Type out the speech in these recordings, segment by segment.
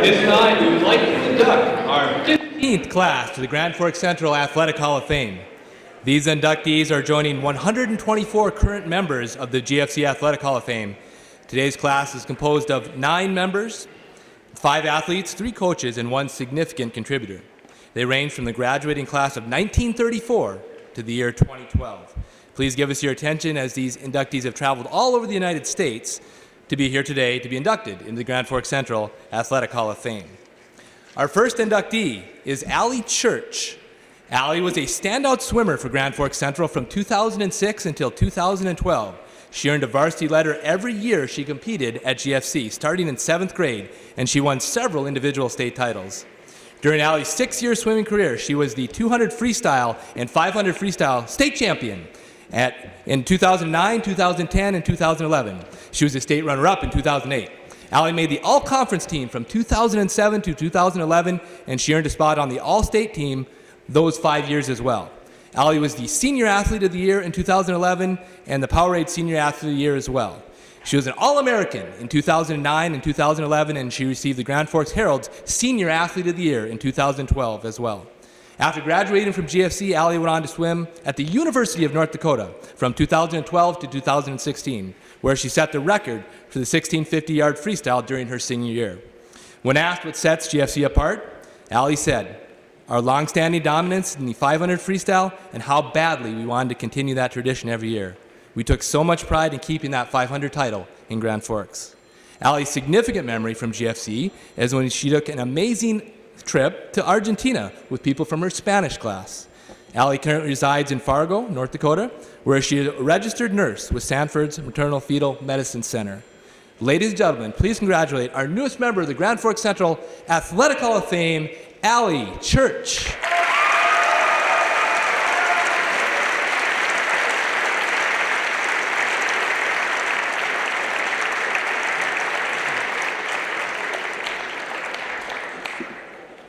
this time, we would like to induct our 15th class to the Grand Forks Central Athletic Hall of Fame. These inductees are joining 124 current members of the GFC Athletic Hall of Fame. Today's class is composed of 9 members, 5 athletes, 3 coaches, and 1 significant contributor. They range from the graduating class of 1934 to the year 2012. Please give us your attention as these inductees have traveled all over the United States to be here today to be inducted into the Grand Forks Central Athletic Hall of Fame. Our first inductee is Allie Church. Allie was a standout swimmer for Grand Forks Central from 2006 until 2012. She earned a varsity letter every year she competed at GFC, starting in 7th grade, and she won several individual state titles. During Allie's 6-year swimming career, she was the 200 freestyle and 500 freestyle state champion in 2009, 2010, and 2011. She was a state runner-up in 2008. Allie made the all-conference team from 2007 to 2011, and she earned a spot on the all-state team those 5 years as well. Allie was the Senior Athlete of the Year in 2011 and the Powerade Senior Athlete of the Year as well. She was an All-American in 2009 and 2011, and she received the Grand Forks Herald's Senior Athlete of the Year in 2012 as well. After graduating from GFC, Allie went on to swim at the University of North Dakota from 2012 to 2016, where she set the record for the 1650-yard freestyle during her senior year. When asked what sets GFC apart, Allie said, "Our long-standing dominance in the 500 freestyle and how badly we wanted to continue that tradition every year. We took so much pride in keeping that 500 title in Grand Forks." Allie's significant memory from GFC is when she took an amazing trip to Argentina with people from her Spanish class. Allie currently resides in Fargo, North Dakota, where she is a registered nurse with Sanford's Maternal Fetal Medicine Center. Ladies and gentlemen, please congratulate our newest member of the Grand Forks Central Athletic Hall of Fame, Allie Church.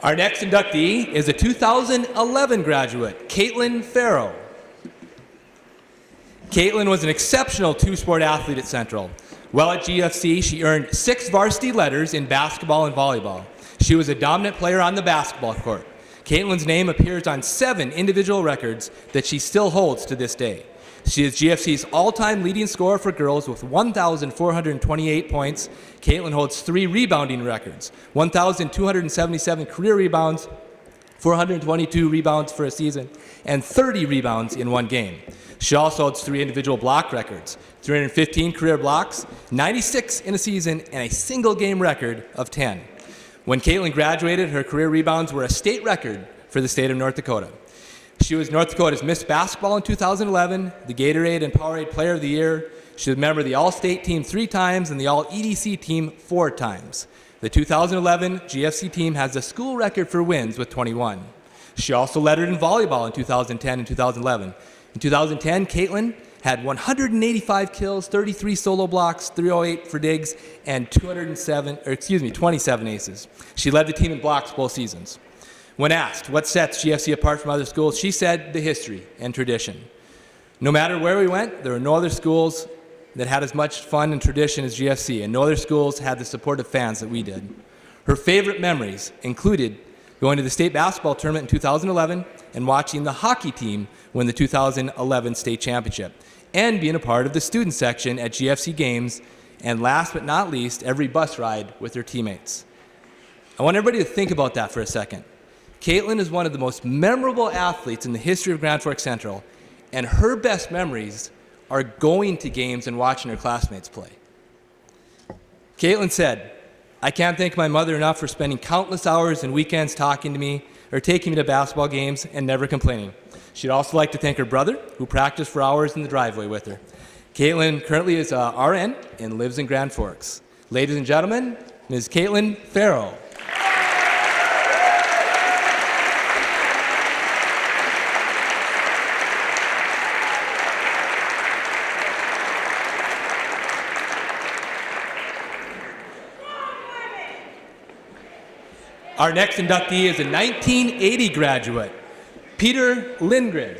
Our next inductee is a 2011 graduate, Caitlin Farrel. Caitlin was an exceptional 2-sport athlete at Central. While at GFC, she earned 6 varsity letters in basketball and volleyball. She was a dominant player on the basketball court. Caitlin's name appears on 7 individual records that she still holds to this day. She is GFC's all-time leading scorer for girls with 1,428 points. Caitlin holds 3 rebounding records, 1,277 career rebounds, 422 rebounds for a season, and 30 rebounds in one game. She also holds 3 individual block records, 315 career blocks, 96 in a season, and a single game record of 10. When Caitlin graduated, her career rebounds were a state record for the state of North Dakota. She was North Dakota's Miss Basketball in 2011, the Gatorade and Powerade Player of the Year. She was a member of the All-State team 3 times and the All-EDC team 4 times. The 2011 GFC team has the school record for wins with 21. She also lettered in volleyball in 2010 and 2011. In 2010, Caitlin had 185 kills, 33 solo blocks, 308 for digs, and 27 aces. She led the team in blocks both seasons. When asked what sets GFC apart from other schools, she said the history and tradition. No matter where we went, there were no other schools that had as much fun and tradition as GFC, and no other schools had the supportive fans that we did. Her favorite memories included going to the state basketball tournament in 2011 and watching the hockey team win the 2011 state championship, and being a part of the student section at GFC games, and last but not least, every bus ride with her teammates. I want everybody to think about that for a second. Caitlin is one of the most memorable athletes in the history of Grand Forks Central, and her best memories are going to games and watching her classmates play. Caitlin said, "I can't thank my mother enough for spending countless hours and weekends talking to me or taking me to basketball games and never complaining. She'd also like to thank her brother, who practiced for hours in the driveway with her." Caitlin currently is a RN and lives in Grand Forks. Ladies and gentlemen, Ms. Caitlin Farrell. Our next inductee is a 1980 graduate, Peter Lindgren.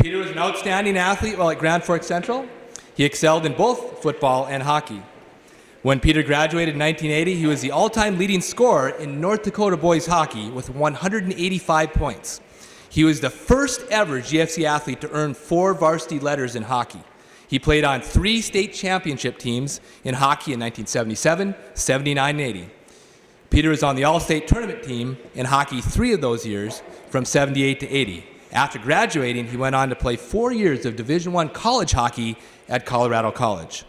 Peter was an outstanding athlete while at Grand Forks Central. He excelled in both football and hockey. When Peter graduated in 1980, he was the all-time leading scorer in North Dakota boys hockey with 185 points. He was the first ever GFC athlete to earn 4 varsity letters in hockey. He played on 3 state championship teams in hockey in 1977, 79, and 80. Peter was on the all-state tournament team in hockey 3 of those years, from 78 to 80. After graduating, he went on to play 4 years of Division I college hockey at Colorado College.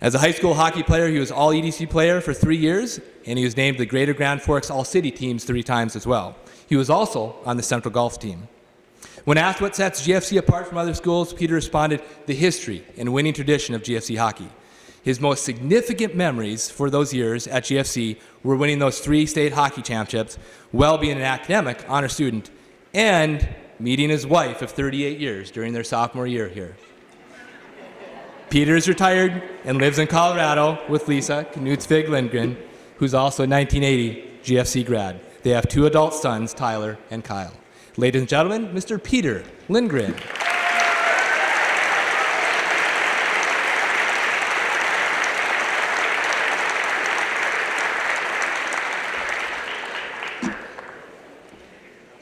As a high school hockey player, he was all EDC player for 3 years, and he was named the Greater Grand Forks All-City teams 3 times as well. He was also on the Central Golf team. When asked what sets GFC apart from other schools, Peter responded, the history and winning tradition of GFC hockey. His most significant memories for those years at GFC were winning those 3 state hockey championships, while being an academic honor student, and meeting his wife of 38 years during their sophomore year here. Peter is retired and lives in Colorado with Lisa Knutsvig Lindgren, who's also a 1980 GFC grad. They have 2 adult sons, Tyler and Kyle. Ladies and gentlemen, Mr. Peter Lindgren.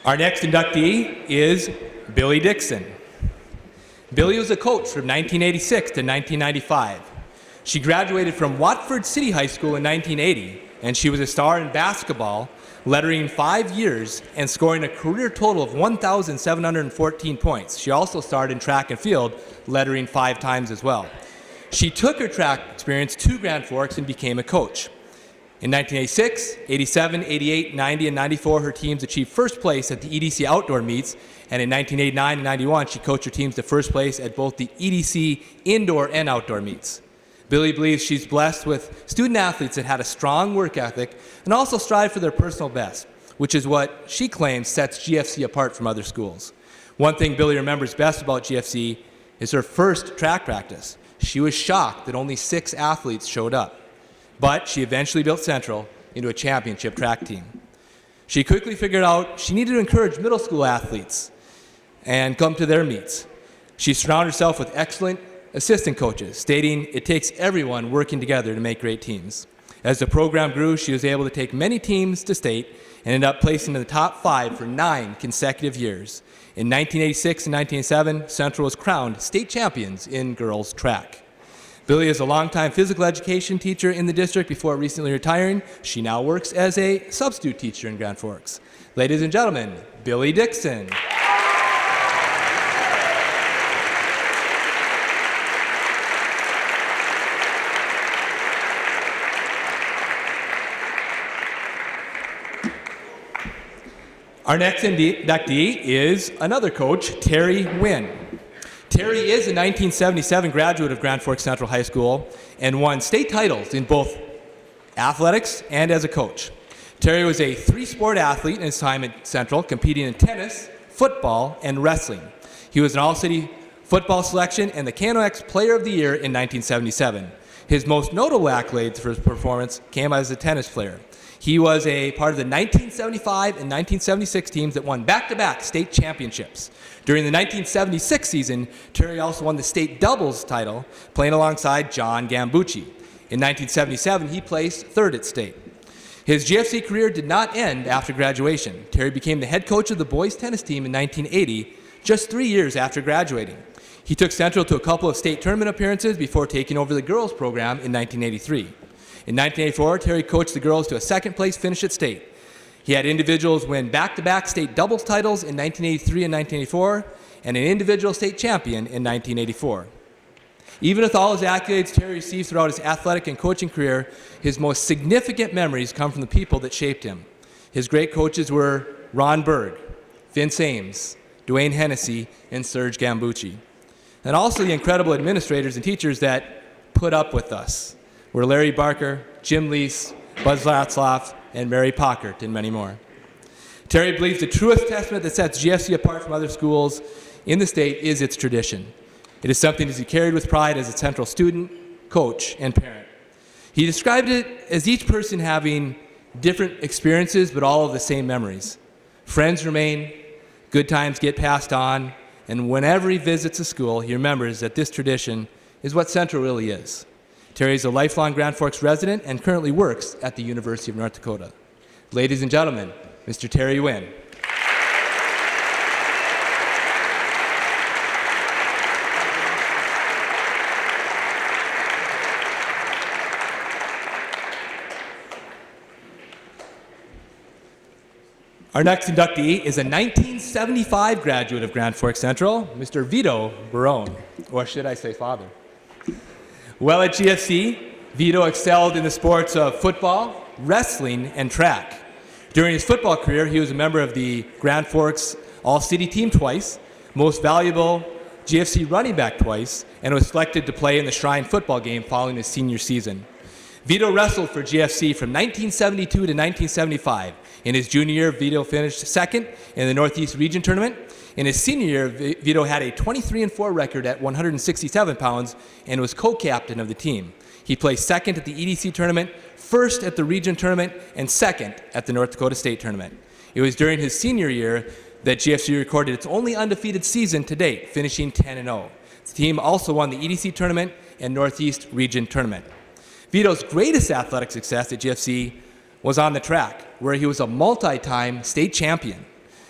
Our next inductee is Billie Dixon. Billie was a coach from 1986 to 1995. She graduated from Watford City High School in 1980, and she was a star in basketball, lettering 5 years and scoring a career total of 1,714 points. She also starred in track and field, lettering 5 times as well. She took her track experience to Grand Forks and became a coach. In 1986, 87, 88, 90, and 94, her teams achieved first place at the EDC outdoor meets, and in 1989 and 91, she coached her teams to first place at both the EDC indoor and outdoor meets. Billie believes she's blessed with student athletes that had a strong work ethic and also strive for their personal best, which is what she claims sets GFC apart from other schools. One thing Billie remembers best about GFC is her first track practice. She was shocked that only 6 athletes showed up, but she eventually built Central into a championship track team. She quickly figured out she needed to encourage middle school athletes and come to their meets. She surrounded herself with excellent assistant coaches, stating it takes everyone working together to make great teams. As the program grew, she was able to take many teams to state and ended up placing in the top 5 for 9 consecutive years. In 1986 and 1987, Central was crowned state champions in girls track. Billie is a longtime physical education teacher in the district before recently retiring. She now works as a substitute teacher in Grand Forks. Ladies and gentlemen, Billie Dixon. Our next inductee is another coach, Terry Nguyen. Terry is a 1977 graduate of Grand Forks Central High School and won state titles in both athletics and as a coach. Terry was a 3-sport athlete in his time at Central, competing in tennis, football, and wrestling. He was an all-city football selection and the KNOX Player of the Year in 1977. His most notable accolades for his performance came as a tennis player. He was a part of the 1975 and 1976 teams that won back-to-back state championships. During the 1976 season, Terry also won the state doubles title, playing alongside John Gambucci. In 1977, he placed 3rd at state. His GFC career did not end after graduation. Terry became the head coach of the boys tennis team in 1980, just 3 years after graduating. He took Central to a couple of state tournament appearances before taking over the girls program in 1983. In 1984, Terry coached the girls to a 2nd-place finish at state. He had individuals win back-to-back state doubles titles in 1983 and 1984, and an individual state champion in 1984. Even with all his accolades Terry received throughout his athletic and coaching career, his most significant memories come from the people that shaped him. His great coaches were Ron Berg, Vince Ames, Dwayne Hennessy, and Serge Gambucci. And also the incredible administrators and teachers that put up with us were Larry Barker, Jim Lease, Buzz Latzloff, and Mary Ppockart, and many more. Terry believes the truest testament that sets GFC apart from other schools in the state is its tradition. It is something that he carried with pride as a Central student, coach, and parent. He described it as each person having different experiences, but all of the same memories. Friends remain, good times get passed on, and whenever he visits a school, he remembers that this tradition is what Central really is. Terry is a lifelong Grand Forks resident and currently works at the University of North Dakota. Ladies and gentlemen, Mr. Terry Nguyen. Our next inductee is a 1975 graduate of Grand Forks Central, Mr. Vito Barone, or should I say father. While at GFC, Vito excelled in the sports of football, wrestling, and track. During his football career, he was a member of the Grand Forks All-City team twice, most valuable GFC running back twice, and was selected to play in the Shrine football game following his senior season. Vito wrestled for GFC from 1972 to 1975. In his junior year, Vito finished second in the Northeast Region Tournament. In his senior year, Vito had a 23-4 record at 167 pounds and was co-captain of the team. He placed second at the EDC tournament, first at the Region Tournament, and second at the North Dakota State Tournament. It was during his senior year that GFC recorded its only undefeated season to date, finishing 10-0. The team also won the EDC tournament and Northeast Region Tournament. Vito's greatest athletic success at GFC was on the track, where he was a multi-time state champion.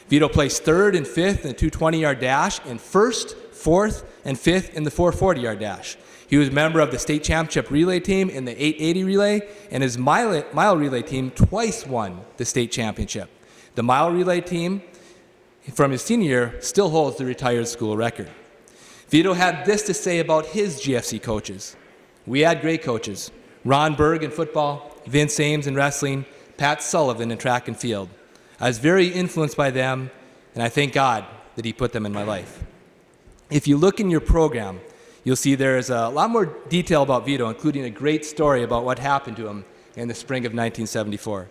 Vito placed third and fifth in the 220-yard dash and first, fourth, and fifth in the 440-yard dash. He was a member of the state championship relay team in the 880 relay, and his mile relay team twice won the state championship. The mile relay team from his senior year still holds the retired school record. Vito had this to say about his GFC coaches. We had great coaches. Ron Berg in football, Vince Ames in wrestling, Pat Sullivan in track and field. I was very influenced by them, and I thank God that he put them in my life. If you look in your program, you'll see there's a lot more detail about Vito, including a great story about what happened to him in the spring of 1974.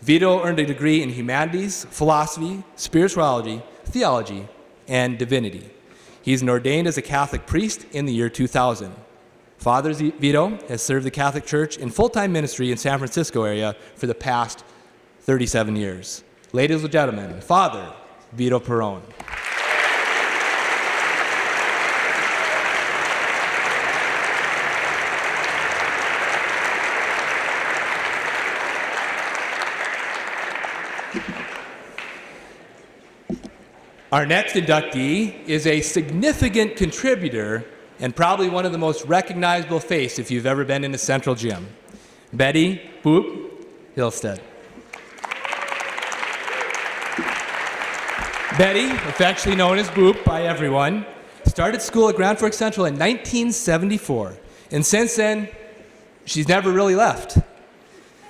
Vito earned a degree in humanities, philosophy, spirituality, theology, and divinity. He's ordained as a Catholic priest in the year 2000. Father Vito has served the Catholic Church in full-time ministry in San Francisco area for the past 37 years. Ladies and gentlemen, Father Vito Barone. Our next inductee is a significant contributor and probably one of the most recognizable faces if you've ever been in a Central gym. Betty Boop Hillstead. Betty, affectionately known as Boop by everyone, started school at Grand Forks Central in 1974, and since then, she's never really left.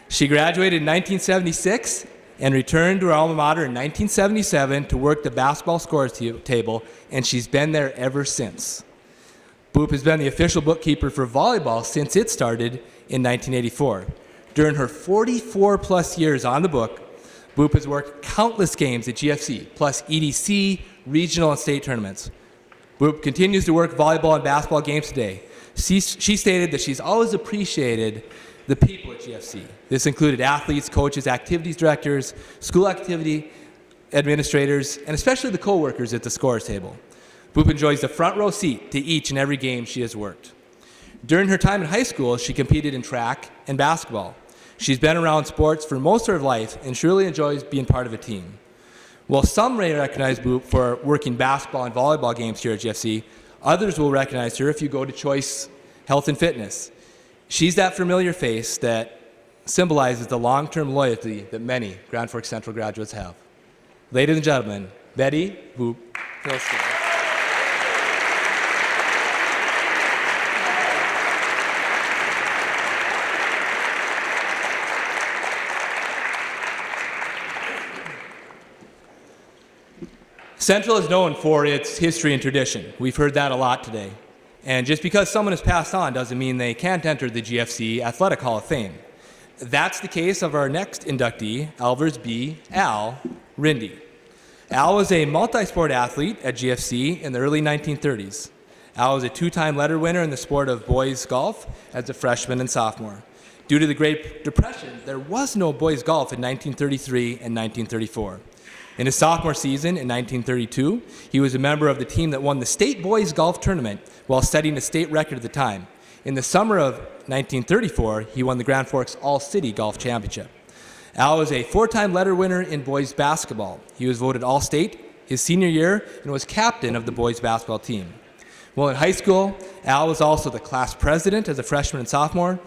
She graduated in 1976 and returned to her alma mater in 1977 to work the basketball scores table, and she's been there ever since. Boop has been the official bookkeeper for volleyball since it started in 1984. During her 44-plus years on the book, Boop has worked countless games at GFC, plus EDC, regional, and state tournaments. Boop continues to work volleyball and basketball games today. She stated that she's always appreciated the people at GFC. This included athletes, coaches, activities directors, school activity administrators, and especially the co-workers at the scores table. Boop enjoys the front row seat to each and every game she has worked. During her time in high school, she competed in track and basketball. She's been around sports for most of her life and she really enjoys being part of a team. While some may recognize Boop for working basketball and volleyball games here at GFC, others will recognize her if you go to Choice Health and Fitness. She's that familiar face that symbolizes the long-term loyalty that many Grand Forks Central graduates have. Ladies and gentlemen, Betty Boop Hillstead. Central is known for its history and tradition. We've heard that a lot today. And just because someone has passed on doesn't mean they can't enter the GFC Athletic Hall of Fame. That's the case of our next inductee, Alfred B. Al Rindy. Al was a multi-sport athlete at GFC in the early 1930s. Al was a two-time letter winner in the sport of boys golf as a freshman and sophomore. Due to the Great Depression, there was no boys golf in 1933 and 1934. In his sophomore season in 1932, he was a member of the team that won the state boys golf tournament while setting a state record at the time. In the summer of 1934, he won the Grand Forks All-City Golf Championship. Al was a four-time letter winner in boys basketball. He was voted All-State his senior year and was captain of the boys basketball team. Well, in high school, Al was also the class president as a freshman and sophomore,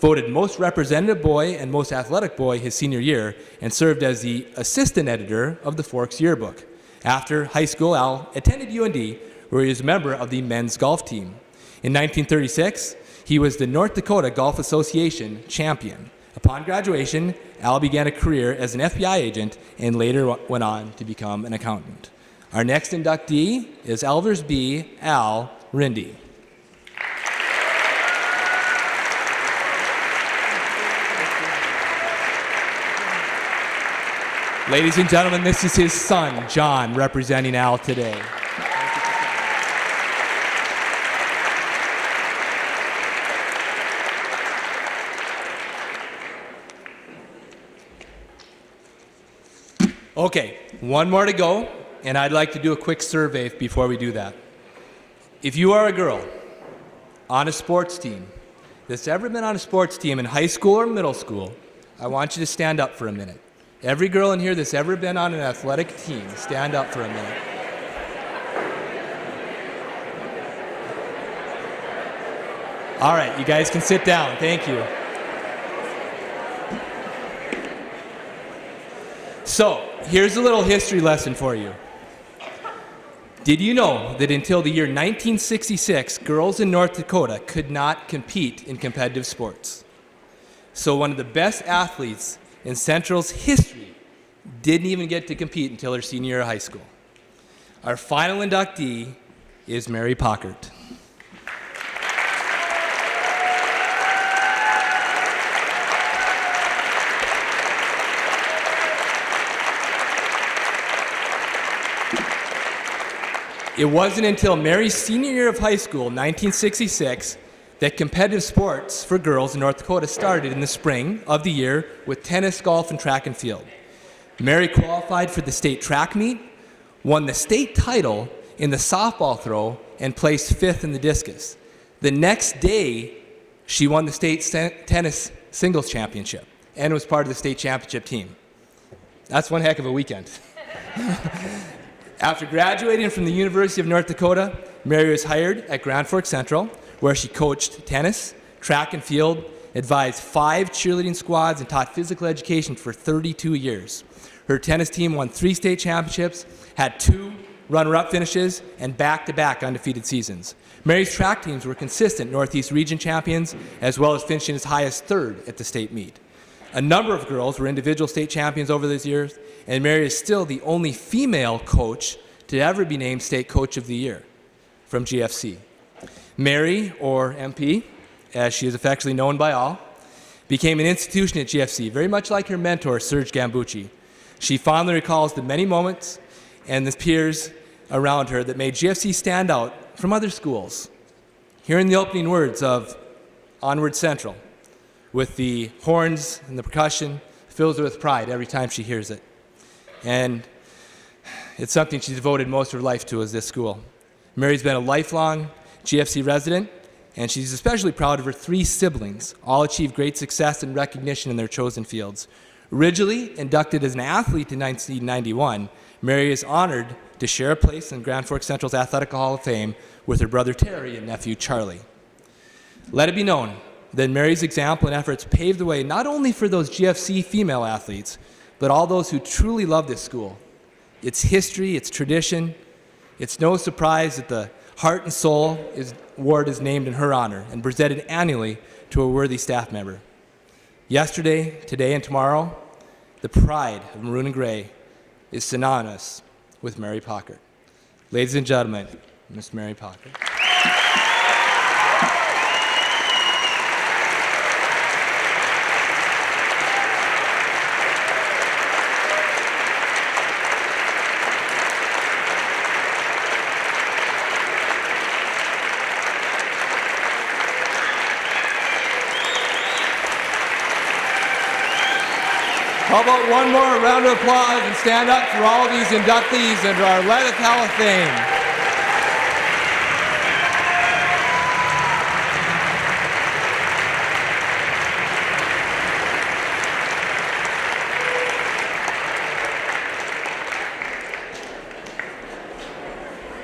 voted most representative boy and most athletic boy his senior year, and served as the assistant editor of the Forks yearbook. After high school, Al attended UND, where he was a member of the men's golf team. In 1936, he was the North Dakota Golf Association champion. Upon graduation, Al began a career as an FBI agent and later went on to become an accountant. Our next inductee is Alfred B. Al Rindy. Ladies and gentlemen, this is his son, John, representing Al today. Okay, one more to go, and I'd like to do a quick survey before we do that. If you are a girl on a sports team that's ever been on a sports team in high school or middle school, I want you to stand up for a minute. Every girl in here that's ever been on an athletic team, stand up for a minute. All right, you guys can sit down. Thank you. So, here's a little history lesson for you. Did you know that until the year 1966, girls in North Dakota could not compete in competitive sports? So one of the best athletes in Central's history didn't even get to compete until her senior year of high school. Our final inductee is Mary Ppockart. It wasn't until Mary's senior year of high school, 1966, that competitive sports for girls in North Dakota started in the spring of the year with tennis, golf, and track and field. Mary qualified for the state track meet, won the state title in the softball throw, and placed fifth in the discus. The next day, she won the state tennis singles championship and was part of the state championship team. That's one heck of a weekend. After graduating from the University of North Dakota, Mary was hired at Grand Forks Central, where she coached tennis, track and field, advised 5 cheerleading squads, and taught physical education for 32 years. Her tennis team won 3 state championships, had 2 runner-up finishes, and back-to-back undefeated seasons. Mary's track teams were consistent Northeast region champions, as well as finishing as high as 3rd at the state meet. A number of girls were individual state champions over those years, and Mary is still the only female coach to ever be named State Coach of the Year from GFC. Mary, or MP, as she is affectionately known by all, became an institution at GFC, very much like her mentor, Serge Gambucci. She fondly recalls the many moments and the peers around her that made GFC stand out from other schools. Hearing the opening words of Onward Central, with the horns and the percussion, fills her with pride every time she hears it. And it's something she's devoted most of her life to, is this school. Mary's been a lifelong GFC resident, and she's especially proud of her 3 siblings. All achieved great success and recognition in their chosen fields. Originally inducted as an athlete in 1991, Mary is honored to share a place in Grand Forks Central's Athletic Hall of Fame with her brother Terry and nephew Charlie. Let it be known that Mary's example and efforts paved the way not only for those GFC female athletes, but all those who truly love this school. Its history, its tradition. It's no surprise that the Heart and Soul Award is named in her honor and presented annually to a worthy staff member. Yesterday, today, and tomorrow, the pride of Maroon and Gray is synonymous with Mary Ppockart. Ladies and gentlemen, Miss Mary Ppockart. How about one more round of applause and stand up for all these inductees into our 11th Hall of Fame.